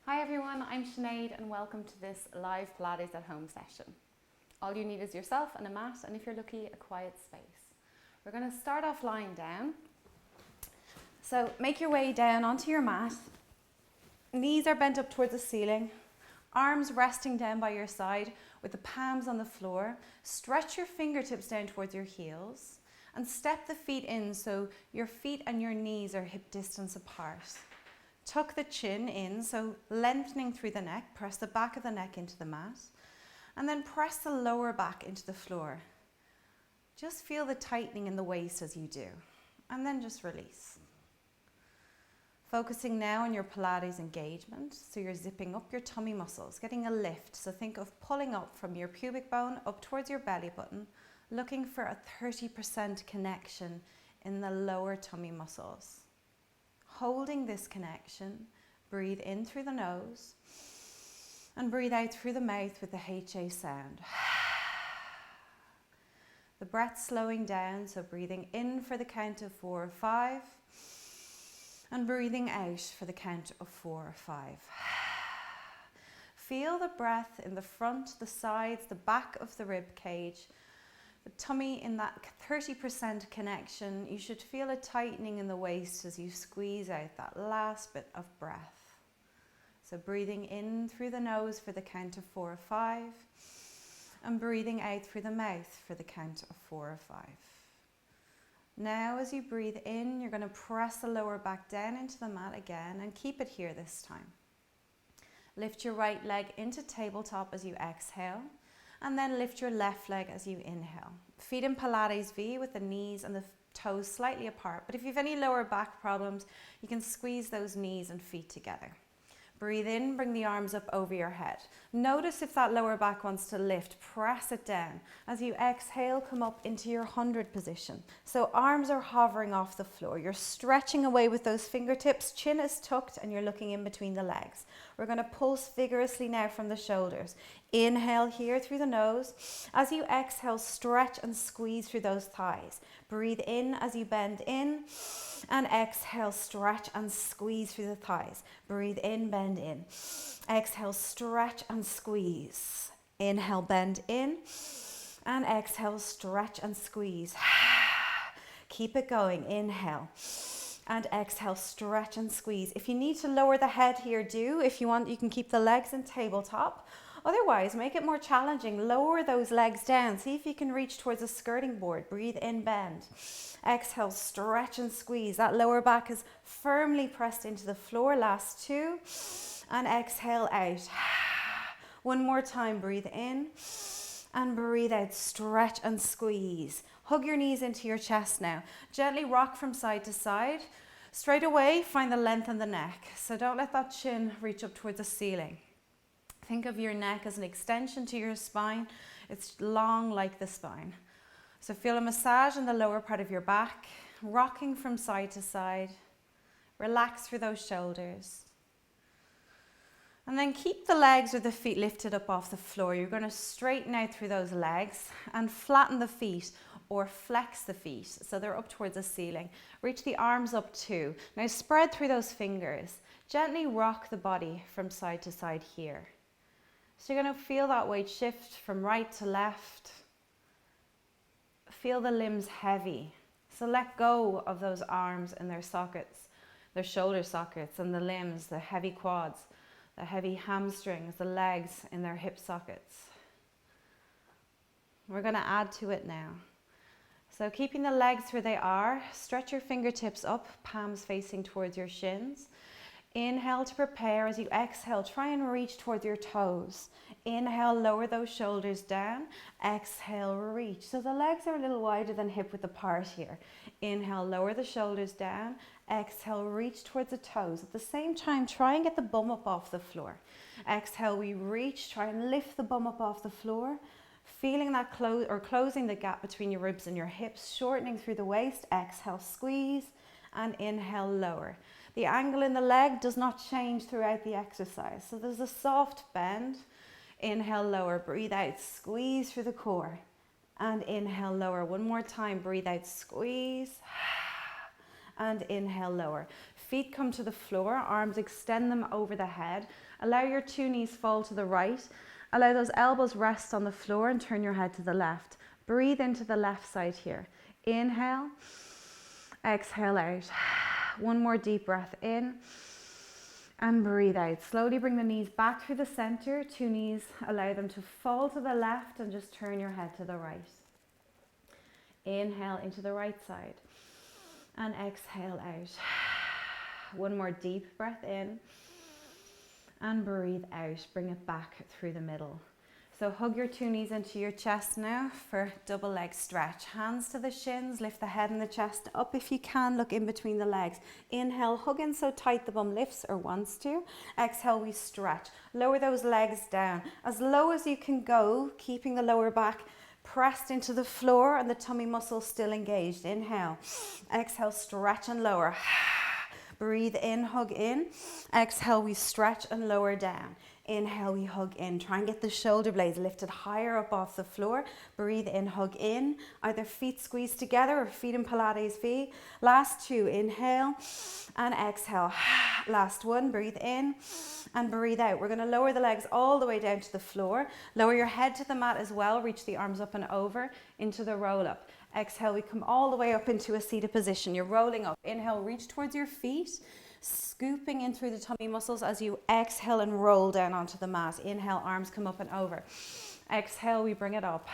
Hi everyone, I'm Sinead and welcome to this live Pilates at home session. All you need is yourself and a mat, and if you're lucky, a quiet space. We're going to start off lying down. So make your way down onto your mat. Knees are bent up towards the ceiling. Arms resting down by your side with the palms on the floor. Stretch your fingertips down towards your heels and step the feet in so your feet and your knees are hip distance apart. Tuck the chin in, so lengthening through the neck. Press the back of the neck into the mat and then press the lower back into the floor. Just feel the tightening in the waist as you do, and then just release. Focusing now on your Pilates engagement, so you're zipping up your tummy muscles, getting a lift. So think of pulling up from your pubic bone up towards your belly button, looking for a 30% connection in the lower tummy muscles. Holding this connection, breathe in through the nose and breathe out through the mouth with the HA sound. The breath slowing down, so breathing in for the count of 4 or 5 and breathing out for the count of 4 or 5. Feel the breath in the front, the sides, the back of the rib cage, the tummy in that 30% connection. You should feel a tightening in the waist as you squeeze out that last bit of breath. So breathing in through the nose for the count of 4 or 5 and breathing out through the mouth for the count of 4 or 5. Now as you breathe in, you're going to press the lower back down into the mat again and keep it here this time. Lift your right leg into tabletop as you exhale, and then lift your left leg as you inhale. Feet in Pilates V with the knees and the toes slightly apart, but if you have any lower back problems, you can squeeze those knees and feet together. Breathe in, bring the arms up over your head. Notice if that lower back wants to lift, press it down. As you exhale, come up into your 100 position. So arms are hovering off the floor. You're stretching away with those fingertips, chin is tucked and you're looking in between the legs. We're going to pulse vigorously now from the shoulders. Inhale here through the nose. As you exhale, stretch and squeeze through those thighs. Breathe in as you bend in and exhale, stretch and squeeze through the thighs. Breathe in, bend in. Exhale, stretch and squeeze. Inhale, bend in and exhale, stretch and squeeze. Keep it going. Inhale and exhale, stretch and squeeze. If you need to lower the head here, do. If you want, you can keep the legs in tabletop. Otherwise, make it more challenging. Lower those legs down. See if you can reach towards a skirting board. Breathe in, bend. Exhale, stretch and squeeze. That lower back is firmly pressed into the floor. Last 2. And exhale out. One more time. Breathe in and breathe out. Stretch and squeeze. Hug your knees into your chest now. Gently rock from side to side. Straight away, find the length in the neck. So don't let that chin reach up towards the ceiling. Think of your neck as an extension to your spine. It's long like the spine. So feel a massage in the lower part of your back, rocking from side to side. Relax through those shoulders. And then keep the legs or the feet lifted up off the floor. You're going to straighten out through those legs and flatten the feet or flex the feet so they're up towards the ceiling. Reach the arms up too. Now spread through those fingers. Gently rock the body from side to side here. So you're going to feel that weight shift from right to left. Feel the limbs heavy. So let go of those arms in their sockets, their shoulder sockets, and the limbs, the heavy quads, the heavy hamstrings, the legs in their hip sockets. We're going to add to it now. So keeping the legs where they are, stretch your fingertips up, palms facing towards your shins. Inhale to prepare. As you exhale, try and reach towards your toes. Inhale, lower those shoulders down. Exhale, reach. So the legs are a little wider than hip width apart here. Inhale, lower the shoulders down. Exhale, reach towards the toes. At the same time, try and get the bum up off the floor. Exhale, we reach. Try and lift the bum up off the floor. Feeling that closing the gap between your ribs and your hips, shortening through the waist. Exhale, squeeze, and inhale, lower. The angle in the leg does not change throughout the exercise. So there's a soft bend. Inhale, lower. Breathe out. Squeeze through the core. And inhale, lower. One more time. Breathe out. Squeeze. And inhale, lower. Feet come to the floor, arms extend them over the head. Allow your 2 knees fall to the right. Allow those elbows rest on the floor and turn your head to the left. Breathe into the left side here. Inhale, exhale out. One more deep breath in and breathe out. Slowly bring the knees back through the center. 2 knees, allow them to fall to the left and just turn your head to the right. Inhale into the right side and exhale out. One more deep breath in and breathe out. Bring it back through the middle. So hug your 2 knees into your chest now for double leg stretch. Hands to the shins, lift the head and the chest up if you can. Look in between the legs. Inhale, hug in so tight the bum lifts or wants to. Exhale, we stretch. Lower those legs down as low as you can go, keeping the lower back pressed into the floor and the tummy muscles still engaged. Inhale, exhale, stretch and lower. Breathe in, hug in. Exhale, we stretch and lower down. Inhale, we hug in. Try and get the shoulder blades lifted higher up off the floor. Breathe in, hug in. Either feet squeeze together or feet in Pilates V. Last 2, inhale and exhale. Last 1, breathe in and breathe out. We're going to lower the legs all the way down to the floor. Lower your head to the mat as well. Reach the arms up and over into the roll up. Exhale, we come all the way up into a seated position. You're rolling up. Inhale, reach towards your feet. Scooping in through the tummy muscles as you exhale and roll down onto the mat. Inhale, arms come up and over. Exhale, we bring it up.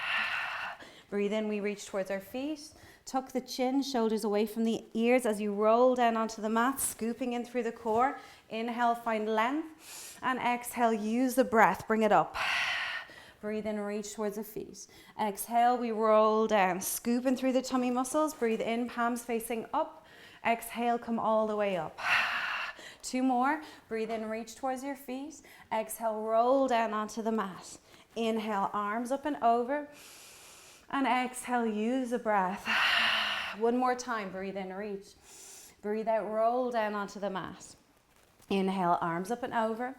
Breathe in, we reach towards our feet. Tuck the chin, shoulders away from the ears as you roll down onto the mat, scooping in through the core. Inhale, find length. And exhale, use the breath, bring it up. Breathe in, reach towards the feet. Exhale, we roll down, scooping through the tummy muscles. Breathe in, palms facing up. Exhale, come all the way up. 2 more. Breathe in, reach towards your feet. Exhale, roll down onto the mat. Inhale, arms up and over. And exhale, use the breath. 1 more time. Breathe in, reach. Breathe out, roll down onto the mat. Inhale, arms up and over.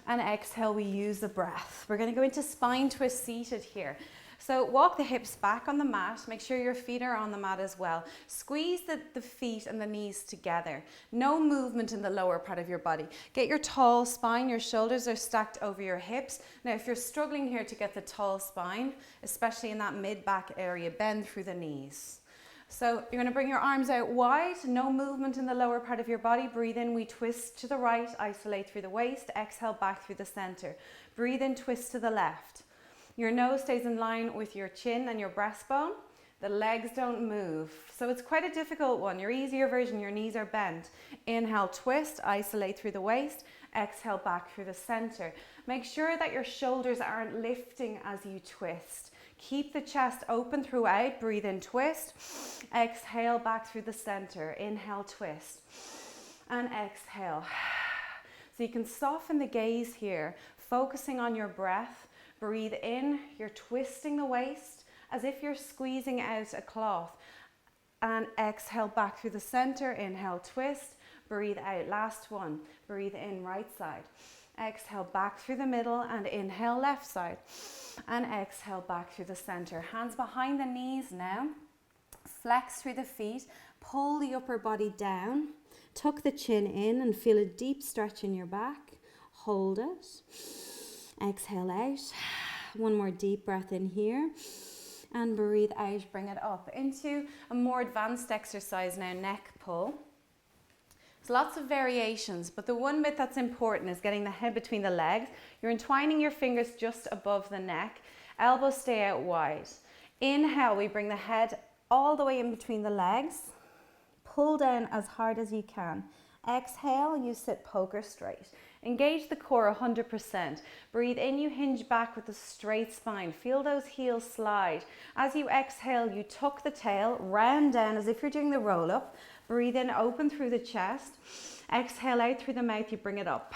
And exhale, we use the breath. We're going to go into spine twist seated here. So walk the hips back on the mat. Make sure your feet are on the mat as well. Squeeze the feet and the knees together. No movement in the lower part of your body. Get your tall spine. Your shoulders are stacked over your hips. Now, if you're struggling here to get the tall spine, especially in that mid-back area, bend through the knees. So you're going to bring your arms out wide. No movement in the lower part of your body. Breathe in, we twist to the right. Isolate through the waist. Exhale, back through the center. Breathe in, twist to the left. Your nose stays in line with your chin and your breastbone. The legs don't move. So it's quite a difficult one. Your easier version, your knees are bent. Inhale, twist, isolate through the waist. Exhale, back through the center. Make sure that your shoulders aren't lifting as you twist. Keep the chest open throughout. Breathe in, twist. Exhale, back through the center. Inhale, twist. And exhale. So you can soften the gaze here, focusing on your breath. Breathe in, you're twisting the waist as if you're squeezing out a cloth. And exhale back through the center. Inhale, twist. Breathe out. Last 1. Breathe in, right side. Exhale back through the middle and inhale, left side. And exhale back through the center. Hands behind the knees now. Flex through the feet. Pull the upper body down. Tuck the chin in and feel a deep stretch in your back. Hold it. Exhale out. 1 more deep breath in here. And breathe out, bring it up into a more advanced exercise now, neck pull. There's lots of variations, but the one bit that's important is getting the head between the legs. You're entwining your fingers just above the neck. Elbows stay out wide. Inhale, we bring the head all the way in between the legs. Pull down as hard as you can. Exhale, you sit poker straight. Engage the core 100%. Breathe in, you hinge back with a straight spine. Feel those heels slide. As you exhale, you tuck the tail, round down as if you're doing the roll up. Breathe in, open through the chest. Exhale out through the mouth, you bring it up.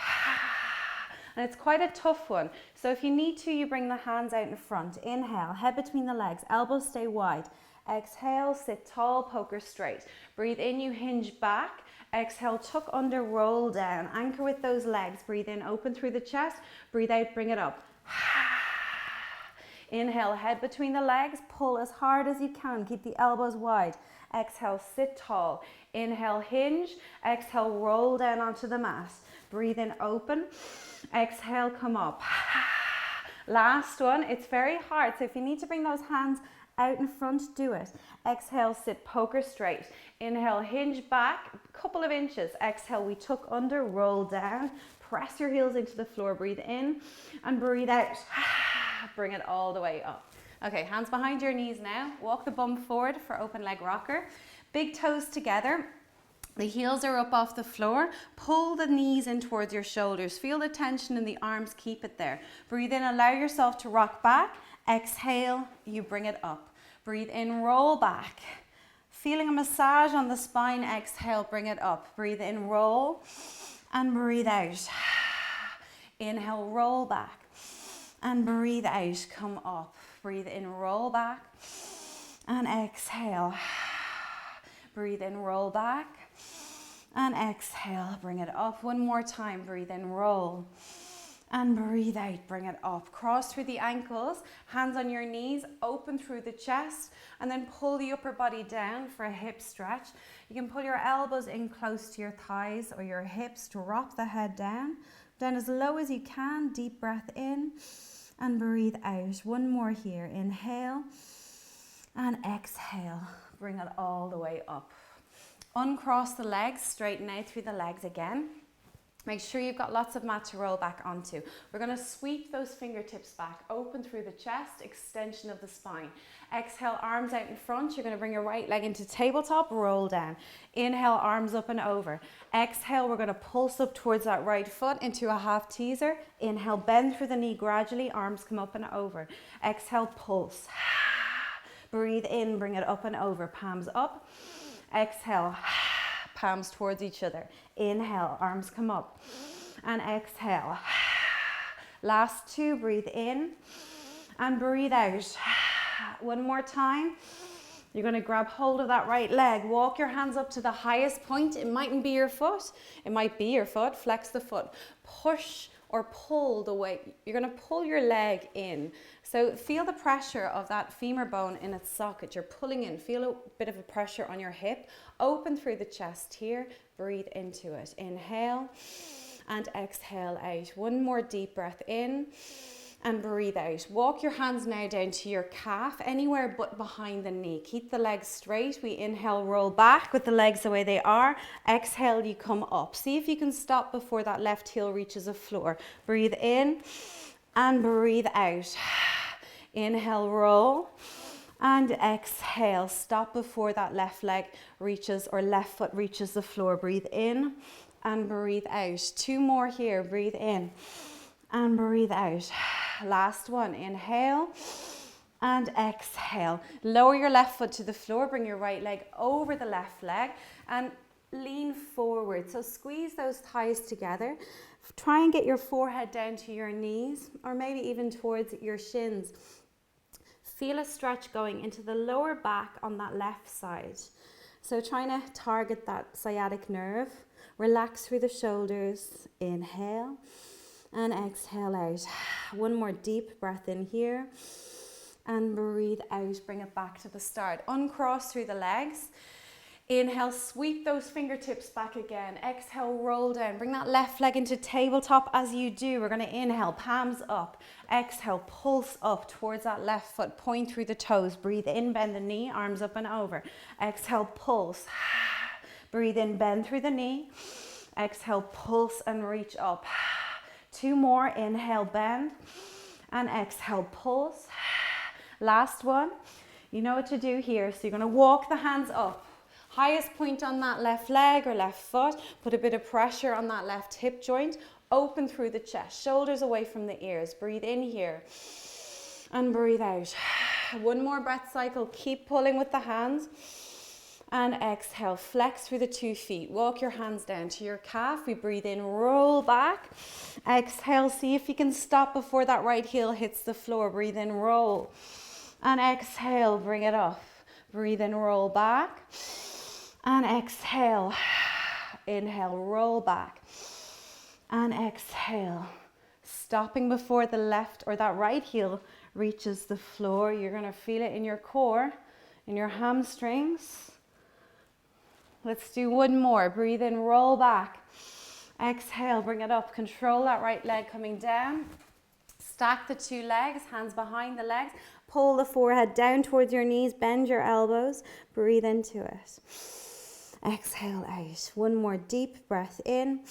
And it's quite a tough one. So if you need to, you bring the hands out in front. Inhale, head between the legs, elbows stay wide. Exhale, sit tall, poker straight. Breathe in, you hinge back. Exhale, tuck under, roll down. Anchor with those legs. Breathe in, open through the chest. Breathe out, bring it up. Inhale, head between the legs, pull as hard as you can, keep the elbows wide. Exhale, sit tall. Inhale, hinge. Exhale, roll down onto the mat. Breathe in, open. Exhale, come up. Last one, it's very hard, so if you need to bring those hands out in front, do it. Exhale, sit poker straight. Inhale, hinge back, a couple of inches. Exhale, we tuck under, roll down. Press your heels into the floor, breathe in and breathe out. Bring it all the way up. Okay, hands behind your knees now. Walk the bum forward for open leg rocker. Big toes together. The heels are up off the floor. Pull the knees in towards your shoulders. Feel the tension in the arms, keep it there. Breathe in, allow yourself to rock back. Exhale, you bring it up. Breathe in, roll back. Feeling a massage on the spine, exhale, bring it up. Breathe in, roll, and breathe out. Inhale, roll back, and breathe out, come up. Breathe in, roll back, and exhale. Breathe in, roll back, and exhale, bring it up. One more time, breathe in, roll, and breathe out, bring it up. Cross through the ankles, hands on your knees, open through the chest, and then pull the upper body down for a hip stretch. You can pull your elbows in close to your thighs or your hips, drop the head down as low as you can. Deep breath in and breathe out. One more here, inhale and exhale. Bring it all the way up. Uncross the legs, straighten out through the legs again. Make sure you've got lots of mat to roll back onto. We're going to sweep those fingertips back, open through the chest, extension of the spine. Exhale, arms out in front. You're going to bring your right leg into tabletop, roll down. Inhale, arms up and over. Exhale, we're going to pulse up towards that right foot into a half teaser. Inhale, bend through the knee gradually, arms come up and over. Exhale, pulse. Breathe in, bring it up and over, palms up. Exhale, palms towards each other. Inhale, arms come up. And exhale. Last two, breathe in and breathe out. One more time. You're going to grab hold of that right leg. Walk your hands up to the highest point. It mightn't be your foot. It might be your foot. Flex the foot. Push or pull the weight. You're going to pull your leg in. So feel the pressure of that femur bone in its socket. You're pulling in. Feel a bit of a pressure on your hip. Open through the chest here. Breathe into it. Inhale and exhale out. One more deep breath in and breathe out. Walk your hands now down to your calf, anywhere but behind the knee. Keep the legs straight. We inhale, roll back with the legs the way they are. Exhale, you come up. See if you can stop before that left heel reaches the floor. Breathe in and breathe out. Inhale, roll. And exhale, stop before that left leg reaches or left foot reaches the floor. Breathe in and breathe out. Two more here. Breathe in and breathe out. Last one. Inhale and exhale. Lower your left foot to the floor. Bring your right leg over the left leg and lean forward. So squeeze those thighs together. Try and get your forehead down to your knees or maybe even towards your shins. Feel a stretch going into the lower back on that left side. So trying to target that sciatic nerve. Relax through the shoulders. Inhale and exhale out. One more deep breath in here and breathe out. Bring it back to the start. Uncross through the legs. Inhale, sweep those fingertips back again. Exhale, roll down. Bring that left leg into tabletop as you do. We're going to inhale, palms up. Exhale, pulse up towards that left foot. Point through the toes. Breathe in, bend the knee, arms up and over. Exhale, pulse. Breathe in, bend through the knee. Exhale, pulse and reach up. Two more. Inhale, bend. And exhale, pulse. Last one. You know what to do here. So you're going to walk the hands up. Highest point on that left leg or left foot. Put a bit of pressure on that left hip joint. Open through the chest. Shoulders away from the ears. Breathe in here. And breathe out. One more breath cycle. Keep pulling with the hands. And exhale. Flex through the 2 feet. Walk your hands down to your calf. We breathe in. Roll back. Exhale. See if you can stop before that right heel hits the floor. Breathe in. Roll. And exhale. Bring it up. Breathe in. Roll back. And exhale. Inhale, roll back. And exhale. Stopping before the left or that right heel reaches the floor. You're going to feel it in your core, in your hamstrings. Let's do one more. Breathe in, roll back. Exhale, bring it up. Control that right leg coming down. Stack the two legs, hands behind the legs. Pull the forehead down towards your knees. Bend your elbows. Breathe into it. Exhale out. One more deep breath in.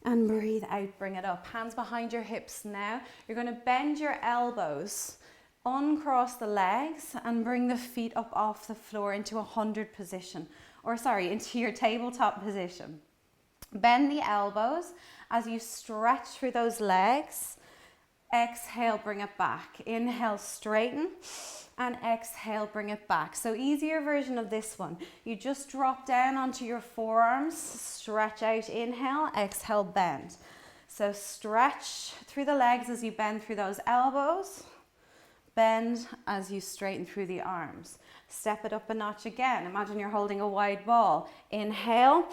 And breathe out, bring it up. Hands behind your hips now. You're going to bend your elbows, uncross the legs, and bring the feet up off the floor into 100 position. Into your tabletop position. Bend the elbows as you stretch through those legs. Exhale, bring it back. Inhale, straighten. And exhale, bring it back. So easier version of this one. You just drop down onto your forearms, stretch out, inhale, exhale, bend. So stretch through the legs as you bend through those elbows. Bend as you straighten through the arms. Step it up a notch again. Imagine you're holding a wide ball. Inhale,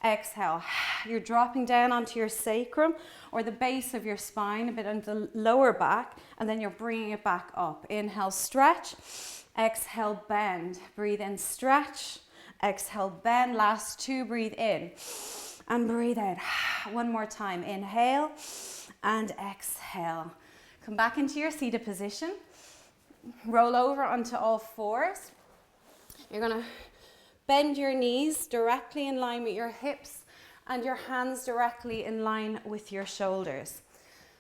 exhale. You're dropping down onto your sacrum or the base of your spine, a bit on the lower back, and then you're bringing it back up. Inhale, stretch. Exhale, bend. Breathe in, stretch. Exhale, bend. Last two, breathe in. And breathe out. One more time. Inhale and exhale. Come back into your seated position. Roll over onto all fours. You're going to bend your knees directly in line with your hips and your hands directly in line with your shoulders.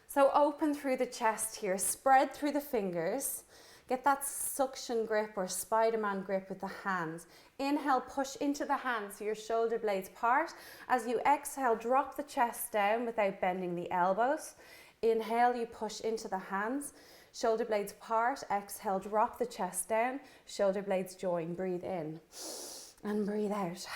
So open through the chest here, spread through the fingers. Get that suction grip or Spider-Man grip with the hands. Inhale, push into the hands so your shoulder blades part. As you exhale, drop the chest down without bending the elbows. Inhale, you push into the hands. Shoulder blades part. Exhale, drop the chest down. Shoulder blades join. Breathe in and breathe out.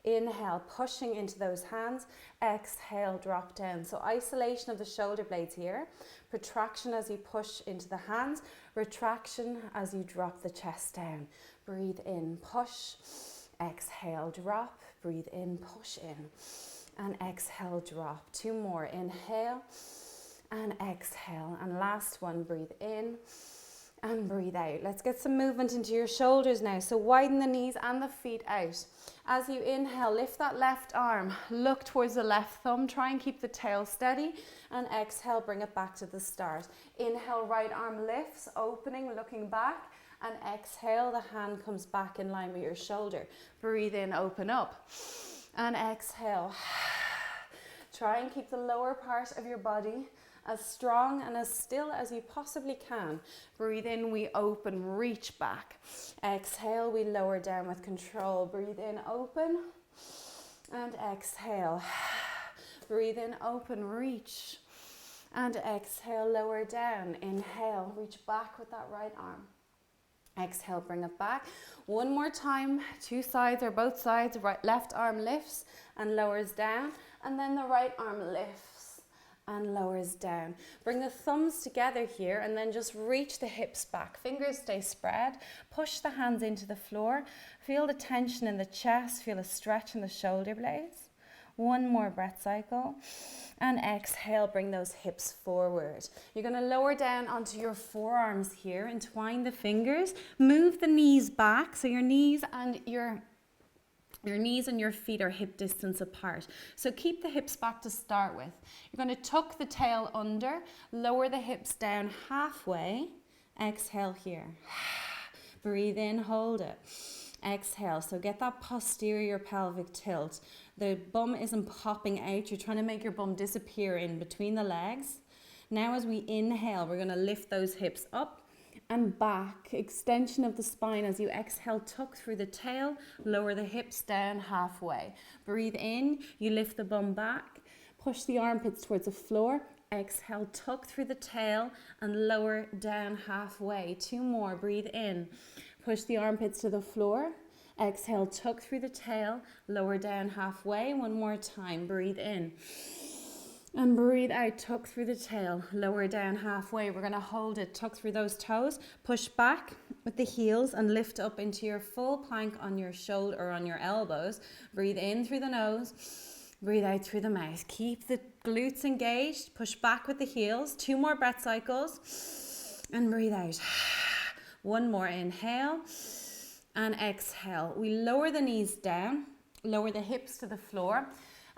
Inhale, pushing into those hands. Exhale, drop down. So isolation of the shoulder blades here. Protraction as you push into the hands. Retraction as you drop the chest down. Breathe in, push. Exhale, drop. Breathe in, push in. And exhale, drop. Two more. Inhale and exhale. And last one, breathe in and breathe out. Let's get some movement into your shoulders now. So widen the knees and the feet out. As you inhale, lift that left arm. Look towards the left thumb. Try and keep the tail steady. And exhale, bring it back to the start. Inhale, right arm lifts, opening, looking back. And exhale, the hand comes back in line with your shoulder. Breathe in, open up. And exhale. Try and keep the lower part of your body as strong and as still as you possibly can. Breathe in, we open, reach back. Exhale, we lower down with control. Breathe in, open. And exhale. Breathe in, open, reach. And exhale, lower down. Inhale, reach back with that right arm. Exhale, bring it back. One more time, two sides or both sides. Right, left arm lifts and lowers down. And then the right arm lifts and lowers down. Bring the thumbs together here and then just reach the hips back. Fingers stay spread. Push the hands into the floor. Feel the tension in the chest. Feel a stretch in the shoulder blades. One more breath cycle. And exhale, bring those hips forward. You're going to lower down onto your forearms here. Entwine the fingers. Move the knees back so your knees and your feet are hip distance apart. So keep the hips back to start with. You're going to tuck the tail under, lower the hips down halfway. Exhale here. Breathe in, hold it. Exhale, so get that posterior pelvic tilt. The bum isn't popping out. You're trying to make your bum disappear in between the legs. Now as we inhale, we're going to lift those hips up and back. Extension of the spine as you exhale, tuck through the tail, lower the hips down halfway. Breathe in, you lift the bum back, push the armpits towards the floor. Exhale, tuck through the tail and lower down halfway. Two more, breathe in. Push the armpits to the floor. Exhale, tuck through the tail, lower down halfway. One more time, breathe in. And breathe out, tuck through the tail, lower down halfway. We're going to hold it, tuck through those toes, push back with the heels and lift up into your full plank on your shoulder or on your elbows. Breathe in through the nose, breathe out through the mouth. Keep the glutes engaged, push back with the heels. Two more breath cycles. And breathe out. One more, inhale and exhale. We lower the knees down, lower the hips to the floor,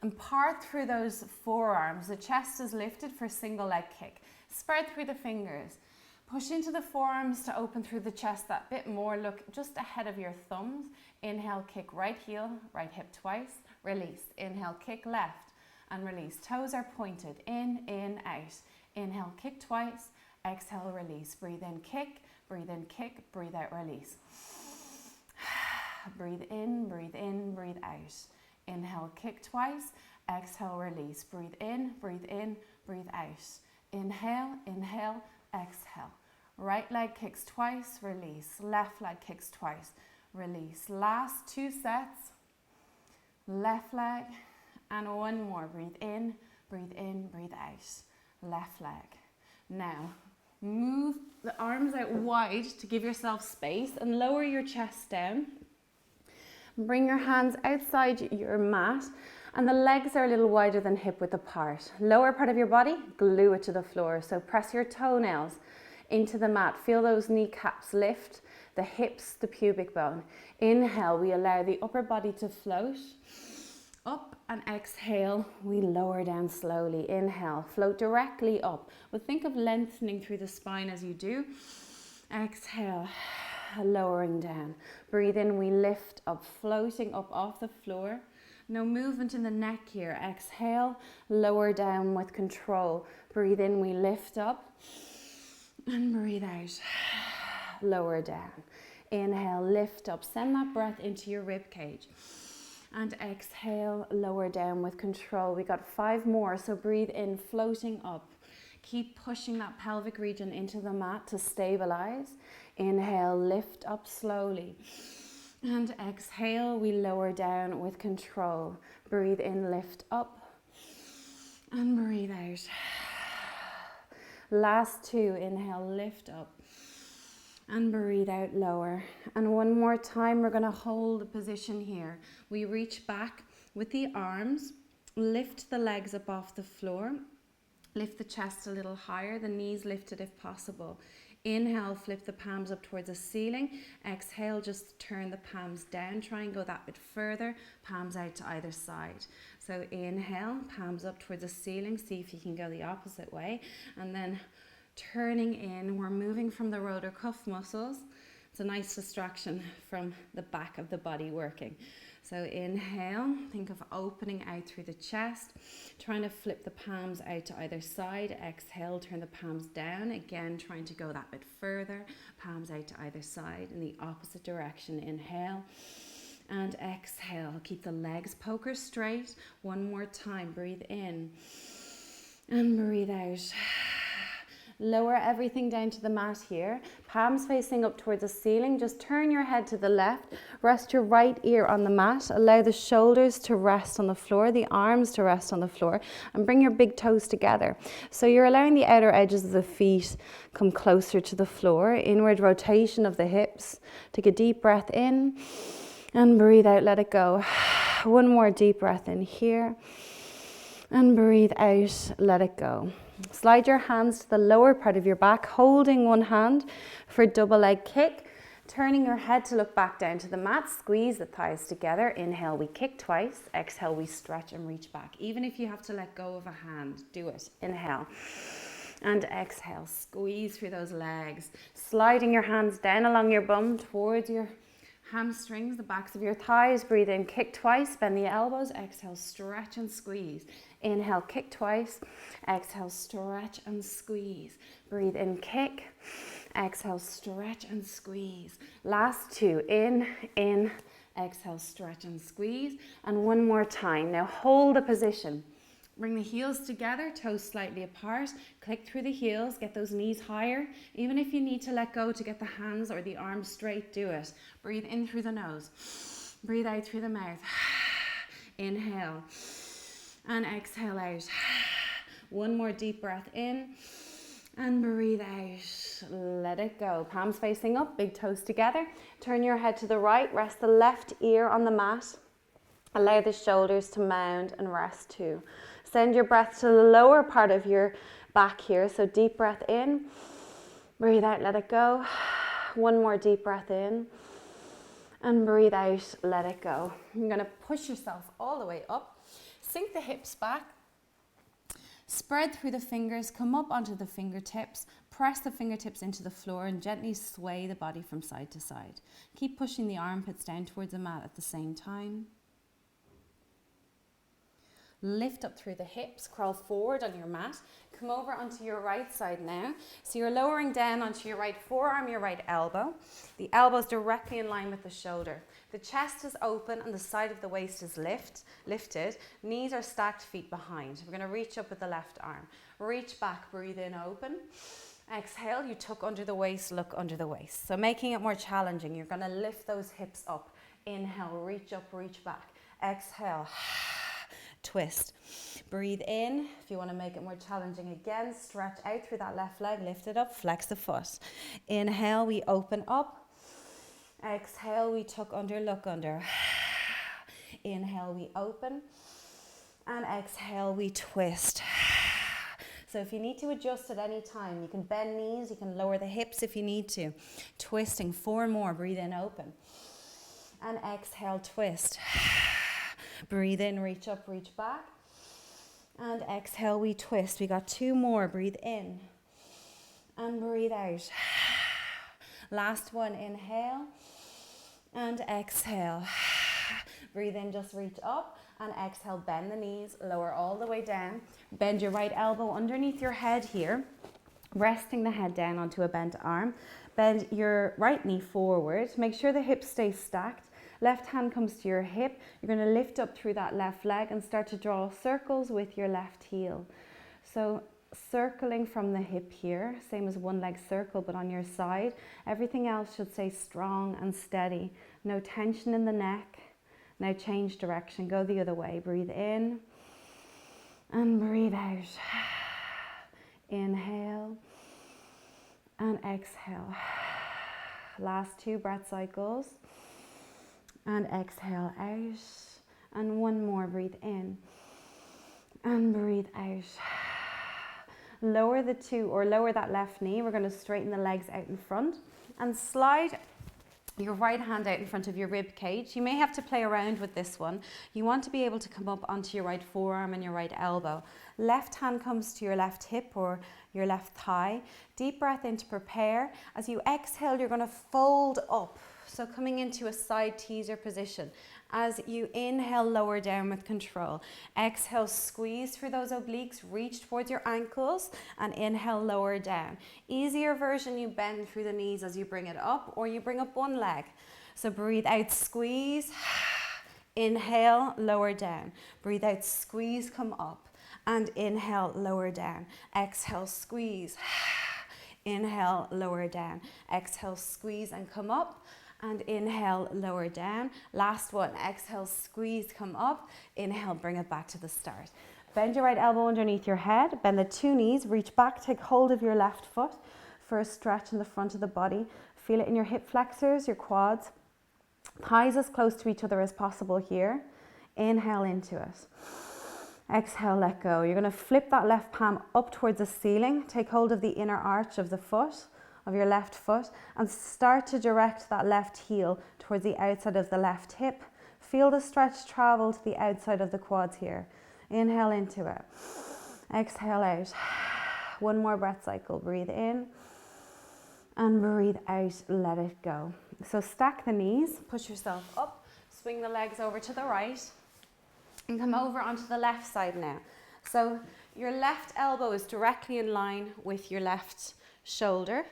and part through those forearms. The chest is lifted for a single leg kick. Spread through the fingers. Push into the forearms to open through the chest that bit more. Look just ahead of your thumbs. Inhale, kick right heel, right hip twice. Release. Inhale, kick left and release. Toes are pointed. In, out. Inhale, kick twice. Exhale, release. Breathe in, kick. Breathe in, kick. Breathe out, release. Breathe in, breathe out. Inhale, kick twice. Exhale, release. Breathe in, breathe out. Inhale, inhale, exhale. Right leg kicks twice, release. Left leg kicks twice, release. Last 2 sets. Left leg and one more. Breathe in, breathe out. Left leg. Now, move the arms out wide to give yourself space and lower your chest down. Bring your hands outside your mat and the legs are a little wider than hip width apart. Lower part of your body, glue it to the floor. So press your toenails into the mat. Feel those kneecaps lift, the hips, the pubic bone. Inhale, we allow the upper body to float up, and exhale, we lower down slowly. Inhale, float directly up. But think of lengthening through the spine as you do. Exhale, lowering down. Breathe in, we lift up, floating up off the floor. No movement in the neck here. Exhale, lower down with control. Breathe in, we lift up. And breathe out, lower down. Inhale, lift up. Send that breath into your rib cage. And exhale, lower down with control. We got 5 more, so breathe in, floating up. Keep pushing that pelvic region into the mat to stabilize. Inhale, lift up slowly. And exhale, we lower down with control. Breathe in, lift up. And breathe out. Last 2, inhale, lift up. And breathe out, lower. And one more time, we're going to hold the position here. We reach back with the arms, lift the legs up off the floor, lift the chest a little higher, the knees lifted if possible. Inhale, flip the palms up towards the ceiling. Exhale, just turn the palms down. Try and go that bit further. Palms out to either side. So inhale, palms up towards the ceiling. See if you can go the opposite way. And then turning in, we're moving from the rotator cuff muscles. It's a nice distraction from the back of the body working. So inhale, think of opening out through the chest, trying to flip the palms out to either side. Exhale, turn the palms down. Again, trying to go that bit further. Palms out to either side in the opposite direction. Inhale and exhale. Keep the legs poker straight. One more time. Breathe in and breathe out. Lower everything down to the mat here. Palms facing up towards the ceiling. Just turn your head to the left. Rest your right ear on the mat. Allow the shoulders to rest on the floor, the arms to rest on the floor, and bring your big toes together. So you're allowing the outer edges of the feet come closer to the floor. Inward rotation of the hips. Take a deep breath in and breathe out. Let it go. One more deep breath in here and breathe out. Let it go. Slide your hands to the lower part of your back, holding one hand for double leg kick, turning your head to look back down to the mat. Squeeze the thighs together. Inhale, we kick twice. Exhale, we stretch and reach back. Even if you have to let go of a hand, do it. Inhale and exhale. Squeeze through those legs. Sliding your hands down along your bum towards your hamstrings, the backs of your thighs. Breathe in, kick twice, bend the elbows. Exhale, stretch and squeeze. Inhale, kick twice. Exhale, stretch and squeeze. Breathe in, kick. Exhale, stretch and squeeze. Last 2, in, exhale, stretch and squeeze. And one more time. Now hold the position. Bring the heels together, toes slightly apart. Click through the heels, get those knees higher. Even if you need to let go to get the hands or the arms straight, do it. Breathe in through the nose. Breathe out through the mouth. Inhale and exhale out. One more deep breath in and breathe out. Let it go. Palms facing up, big toes together. Turn your head to the right, rest the left ear on the mat. Allow the shoulders to mound and rest too. Send your breath to the lower part of your back here. So deep breath in Breathe out, let it go. One more deep breath in. And breathe out, let it go. You're going to push yourself all the way up. Sink the hips back. Spread through the fingers, come up onto the fingertips. Press the fingertips into the floor and gently sway the body from side to side. Keep pushing the armpits down towards the mat at the same time. Lift up through the hips, crawl forward on your mat. Come over onto your right side now. So you're lowering down onto your right forearm, your right elbow. The elbow is directly in line with the shoulder. The chest is open and the side of the waist is lifted. Knees are stacked, feet behind. We're going to reach up with the left arm. Reach back, breathe in, open. Exhale, you tuck under the waist, look under the waist. So making it more challenging, you're going to lift those hips up. Inhale, reach up, reach back. Exhale. Twist. Breathe in. If you want to make it more challenging again, stretch out through that left leg, lift it up, flex the foot. Inhale, we open up. Exhale, we tuck under, look under. Inhale, we open. And exhale, we twist. So if you need to adjust at any time, you can bend knees, you can lower the hips if you need to. Twisting, 4 more, breathe in, open. And exhale, twist. Breathe in, reach up, reach back. And exhale, we twist. We got 2 more. Breathe in. And breathe out. Last one, inhale. And exhale. Breathe in, just reach up. And exhale, bend the knees, lower all the way down. Bend your right elbow underneath your head here. Resting the head down onto a bent arm. Bend your right knee forward. Make sure the hips stay stacked. Left hand comes to your hip. You're going to lift up through that left leg and start to draw circles with your left heel. So circling from the hip here, same as one leg circle, but on your side. Everything else should stay strong and steady. No tension in the neck. Now change direction. Go the other way. Breathe in and breathe out. Inhale and exhale. Last 2 breath cycles. And exhale out. And 1 more, breathe in. And breathe out. Lower the 2 or lower that left knee. We're going to straighten the legs out in front. And slide your right hand out in front of your rib cage. You may have to play around with this one. You want to be able to come up onto your right forearm and your right elbow. Left hand comes to your left hip or your left thigh. Deep breath in to prepare. As you exhale, you're going to fold up. So coming into a side teaser position. As you inhale, lower down with control. Exhale, squeeze through those obliques, reach towards your ankles, and inhale, lower down. Easier version, you bend through the knees as you bring it up, or you bring up one leg. So breathe out, squeeze. Inhale, lower down. Breathe out, squeeze, come up. And inhale, lower down. Exhale, squeeze. Inhale, lower down. Exhale, squeeze, and come up. And inhale, lower down. Last one, exhale, squeeze, come up. Inhale, bring it back to the start. Bend your right elbow underneath your head. Bend the 2 knees, reach back, take hold of your left foot for a stretch in the front of the body. Feel it in your hip flexors, your quads. Thighs as close to each other as possible here. Inhale into it. Exhale, let go. You're going to flip that left palm up towards the ceiling. Take hold of the inner arch of the foot, of your left foot, and start to direct that left heel towards the outside of the left hip. Feel the stretch travel to the outside of the quads here. Inhale into it. Exhale out. 1 more breath cycle. Breathe in and breathe out. Let it go. So stack the knees, push yourself up, swing the legs over to the right, and come over onto the left side now. So your left elbow is directly in line with your left shoulder,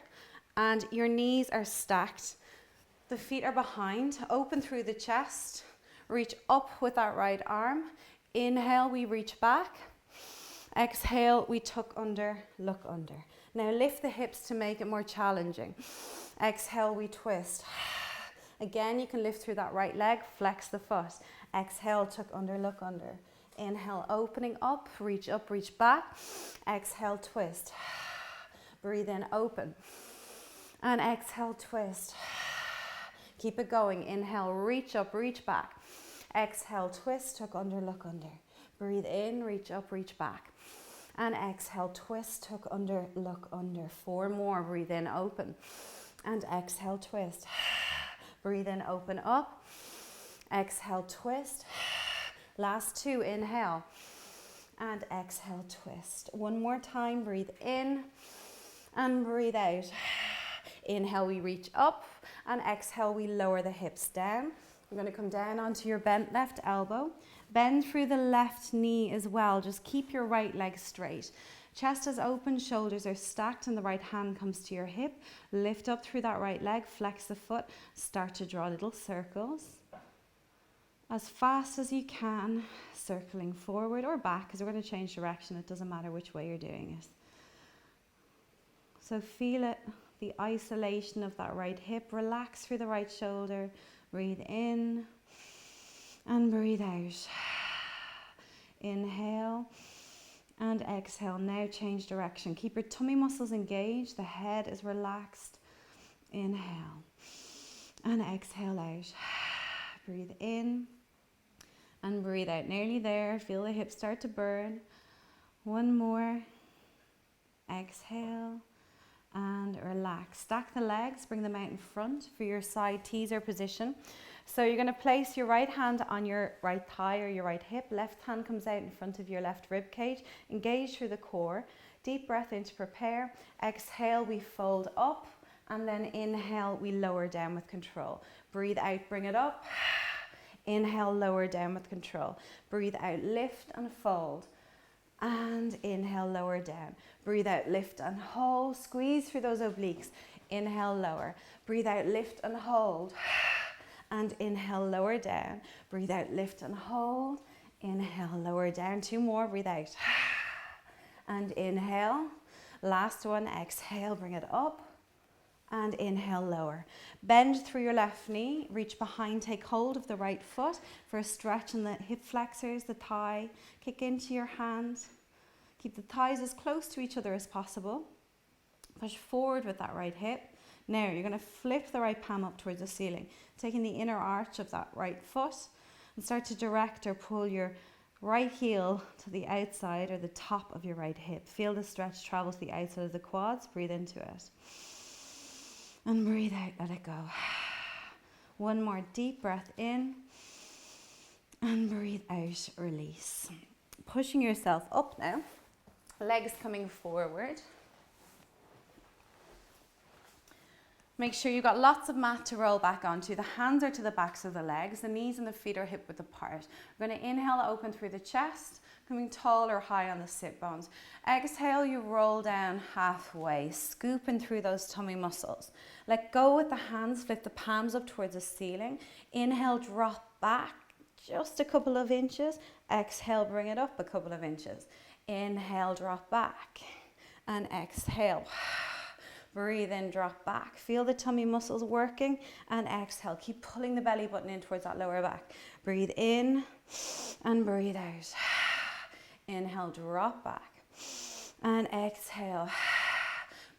and your knees are stacked. The feet are behind. Open through the chest. Reach up with that right arm. Inhale, we reach back. Exhale, we tuck under, look under. Now lift the hips to make it more challenging. Exhale, we twist. Again, you can lift through that right leg, flex the foot. Exhale, tuck under, look under. Inhale, opening up, reach back. Exhale, twist. Breathe in, open. And exhale, twist. Keep it going. Inhale, reach up, reach back. Exhale, twist, tuck under, look under. Breathe in, reach up, reach back. And exhale, twist, hook under, look under. 4 more, breathe in, open. And exhale, twist. Breathe in, open up. Exhale, twist. Last 2, inhale. And exhale, twist. 1 more time, breathe in and breathe out. Inhale, we reach up, and exhale, we lower the hips down. You're going to come down onto your bent left elbow. Bend through the left knee as well. Just keep your right leg straight. Chest is open, shoulders are stacked, and the right hand comes to your hip. Lift up through that right leg, flex the foot, start to draw little circles. As fast as you can, circling forward or back, because we're going to change direction. It doesn't matter which way you're doing it. So feel it, the isolation of that right hip. Relax through the right shoulder. Breathe in and breathe out. Inhale and exhale. Now change direction. Keep your tummy muscles engaged. The head is relaxed. Inhale and exhale out. Breathe in and breathe out. Nearly there. Feel the hips start to burn. 1 more. Exhale and relax. Stack the legs, bring them out in front for your side teaser position. So you're going to place your right hand on your right thigh or your right hip. Left hand comes out in front of your left rib cage. Engage through the core. Deep breath in to prepare. Exhale, we fold up, and then inhale, we lower down with control. Breathe out, bring it up. Inhale, lower down with control. Breathe out, lift and fold. And inhale, lower down. Breathe out, lift and hold. Squeeze through those obliques. Inhale, lower. Breathe out, lift and hold. And inhale, lower down. Breathe out, lift and hold. Inhale, lower down. 2 more, breathe out. And inhale. Last one, exhale, bring it up. And inhale, lower. Bend through your left knee, reach behind, take hold of the right foot for a stretch in the hip flexors, the thigh. Kick into your hands. Keep the thighs as close to each other as possible. Push forward with that right hip. Now you're going to flip the right palm up towards the ceiling, taking the inner arch of that right foot, and start to direct or pull your right heel to the outside or the top of your right hip. Feel the stretch travel to the outside of the quads. Breathe into it. And breathe out, let it go. 1 more deep breath in. And breathe out, release. Pushing yourself up now. Legs coming forward. Make sure you've got lots of mat to roll back onto. The hands are to the backs of the legs. The knees and the feet are hip width apart. We're going to inhale, open through the chest, coming tall or high on the sit bones. Exhale, you roll down halfway, scooping through those tummy muscles. Let go with the hands, flip the palms up towards the ceiling. Inhale, drop back just a couple of inches. Exhale, bring it up a couple of inches. Inhale, drop back. And exhale. Breathe in, drop back. Feel the tummy muscles working. And exhale. Keep pulling the belly button in towards that lower back. Breathe in and breathe out. Inhale, drop back. And exhale.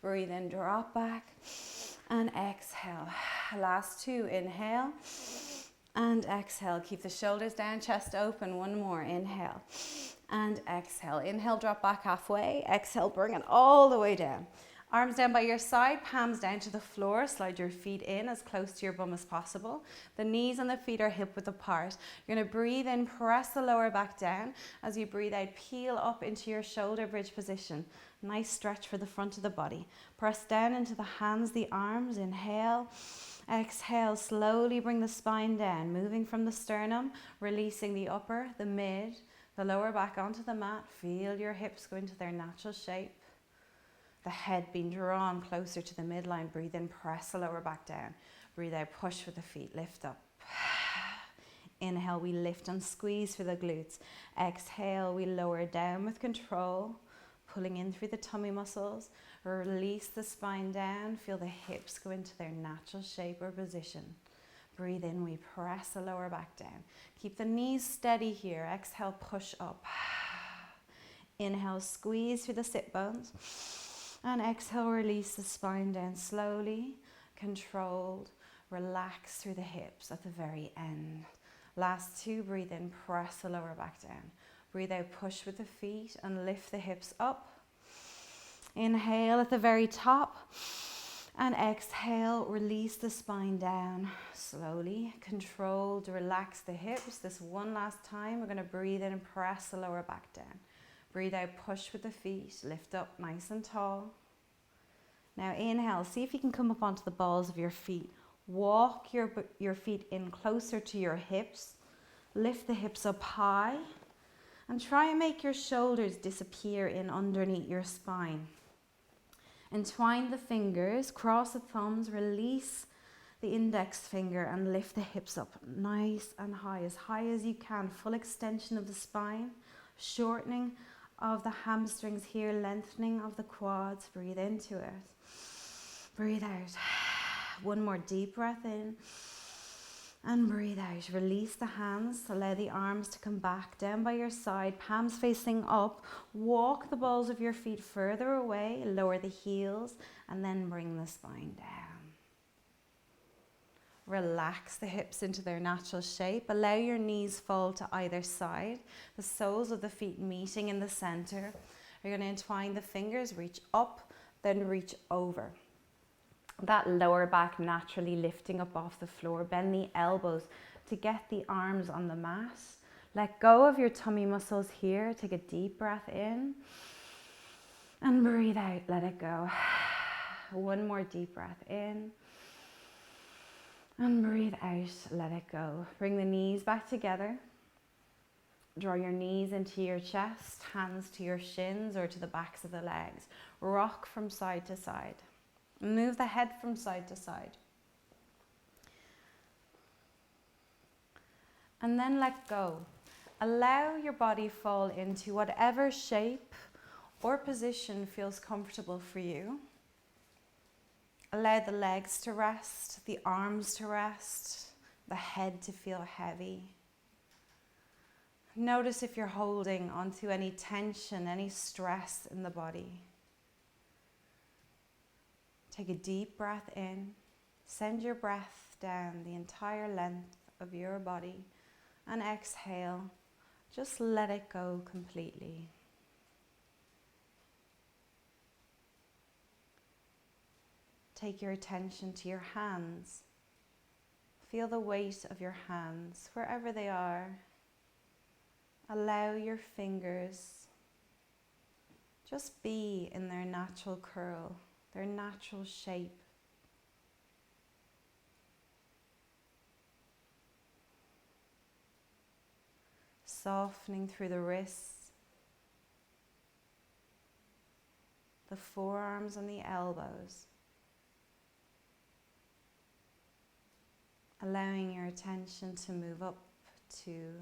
Breathe in, drop back. And exhale. Last 2. Inhale. And exhale. Keep the shoulders down, chest open. 1 more. Inhale. And exhale. Inhale, drop back halfway. Exhale, bring it all the way down. Arms down by your side, palms down to the floor. Slide your feet in as close to your bum as possible. The knees and the feet are hip width apart. You're going to breathe in, press the lower back down. As you breathe out, peel up into your shoulder bridge position. Nice stretch for the front of the body. Press down into the hands, the arms. Inhale. Exhale, slowly bring the spine down, moving from the sternum, releasing the upper, the mid, the lower back onto the mat. Feel your hips go into their natural shape. The head being drawn closer to the midline. Breathe in, press the lower back down. Breathe out, push with the feet, lift up. Inhale, we lift and squeeze through the glutes. Exhale, we lower down with control, pulling in through the tummy muscles. Release the spine down. Feel the hips go into their natural shape or position. Breathe in, we press the lower back down. Keep the knees steady here. Exhale, push up. Inhale, squeeze through the sit bones. And exhale, release the spine down slowly, controlled. Relax through the hips at the very end. Last 2, breathe in, press the lower back down. Breathe out, push with the feet and lift the hips up. Inhale at the very top and exhale, release the spine down. Slowly, controlled, relax the hips. This one last time, we're going to breathe in and press the lower back down. Breathe out, push with the feet, lift up nice and tall. Now inhale, see if you can come up onto the balls of your feet. Walk your feet in closer to your hips. Lift the hips up high and try and make your shoulders disappear in underneath your spine. Entwine the fingers, cross the thumbs, release the index finger and lift the hips up nice and high as you can. Full extension of the spine, shortening of the hamstrings here, lengthening of the quads. Breathe into it. Breathe out. One more deep breath in and breathe out. Release the hands, allow the arms to come back down by your side, palms facing up. Walk the balls of your feet further away, lower the heels and then bring the spine down. Relax the hips into their natural shape. Allow your knees fall to either side. The soles of the feet meeting in the center. You're going to entwine the fingers, reach up, then reach over. That lower back naturally lifting up off the floor. Bend the elbows to get the arms on the mat. Let go of your tummy muscles here. Take a deep breath in and breathe out. Let it go. One more deep breath in. And breathe out, let it go. Bring the knees back together. Draw your knees into your chest, hands to your shins or to the backs of the legs. Rock from side to side. Move the head from side to side. And then let go. Allow your body fall into whatever shape or position feels comfortable for you. Allow the legs to rest, the arms to rest, the head to feel heavy. Notice if you're holding onto any tension, any stress in the body. Take a deep breath in. Send your breath down the entire length of your body and exhale. Just let it go completely. Take your attention to your hands. Feel the weight of your hands wherever they are. Allow your fingers just be in their natural curl, their natural shape. Softening through the wrists, the forearms and the elbows. Allowing your attention to move up to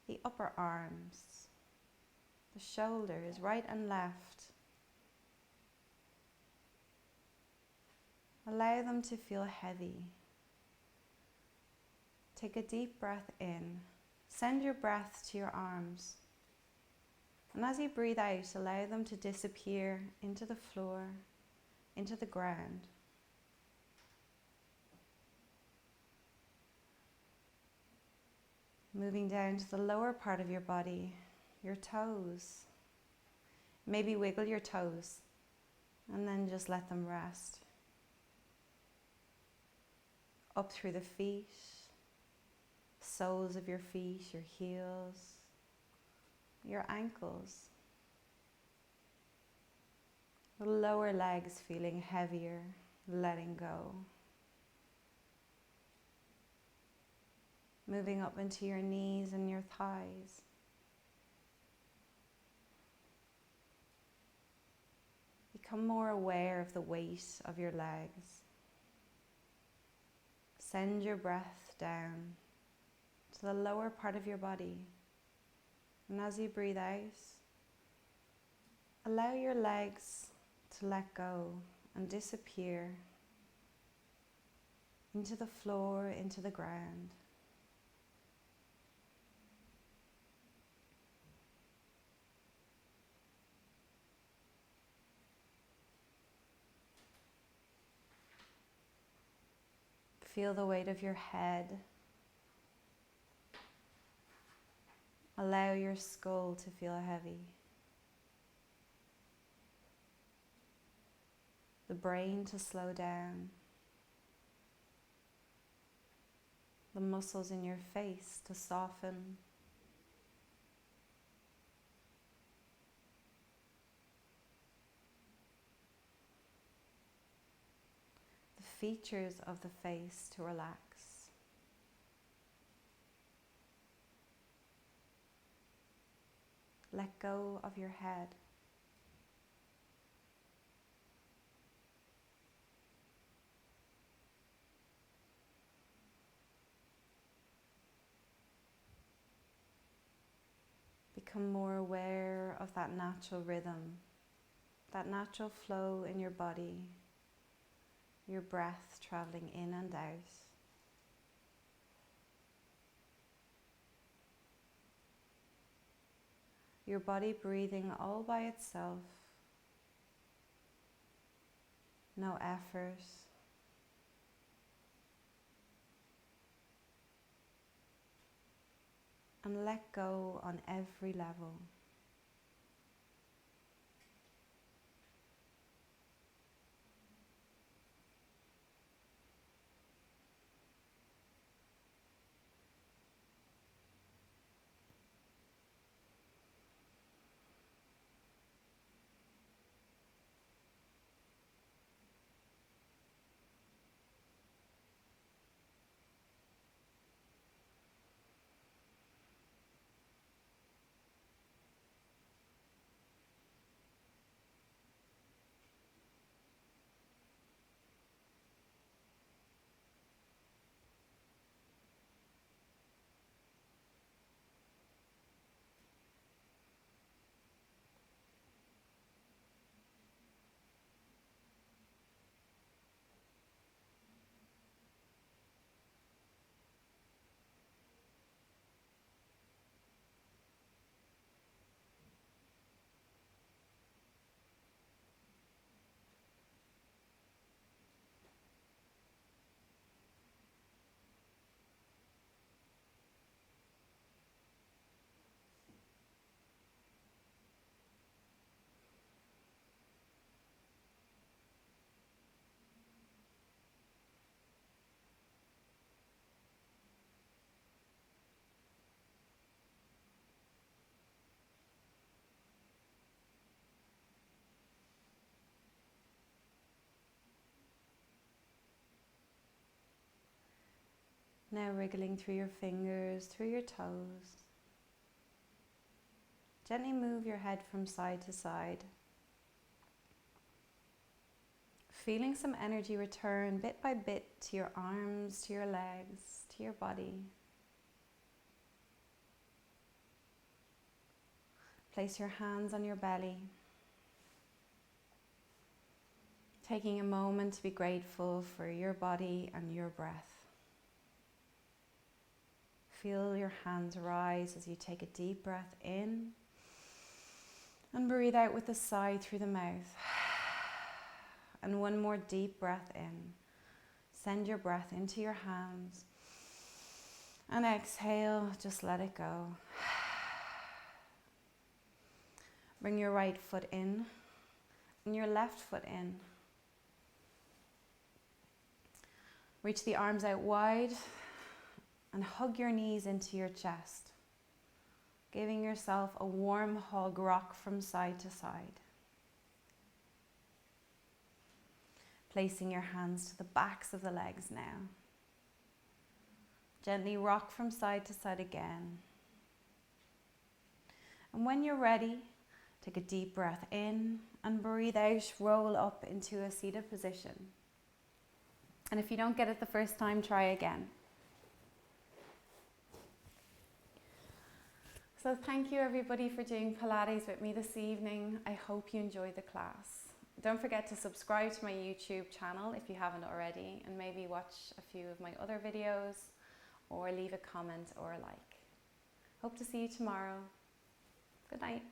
the upper arms, the shoulders, right and left. Allow them to feel heavy. Take a deep breath in. Send your breath to your arms. And as you breathe out, allow them to disappear into the floor, into the ground. Moving down to the lower part of your body, your toes. Maybe wiggle your toes and then just let them rest. Up through the feet, soles of your feet, your heels, your ankles. The lower legs feeling heavier, letting go. Moving up into your knees and your thighs. Become more aware of the weight of your legs. Send your breath down to the lower part of your body. And as you breathe out, allow your legs to let go and disappear into the floor, into the ground. Feel the weight of your head Allow your skull to feel heavy. The brain to slow down. The muscles in your face to soften. The features of the face to relax. Let go of your head. Become more aware of that natural rhythm, that natural flow in your body, your breath traveling in and out. Your body breathing all by itself, no effort. And let go on every level. Now wriggling through your fingers, through your toes. Gently move your head from side to side. Feeling some energy return bit by bit to your arms, to your legs, to your body. Place your hands on your belly. Taking a moment to be grateful for your body and your breath. Feel your hands rise as you take a deep breath in and breathe out with a sigh through the mouth. And one more deep breath in. Send your breath into your hands and exhale, just let it go. Bring your right foot in and your left foot in. Reach the arms out wide and hug your knees into your chest, giving yourself a warm hug, rock from side to side. Placing your hands to the backs of the legs now. Gently rock from side to side again. And when you're ready, take a deep breath in and breathe out, roll up into a seated position. And if you don't get it the first time, try again. So thank you everybody for doing Pilates with me this evening. I hope you enjoyed the class. Don't forget to subscribe to my YouTube channel if you haven't already, and maybe watch a few of my other videos or leave a comment or a like. Hope to see you tomorrow. Good night.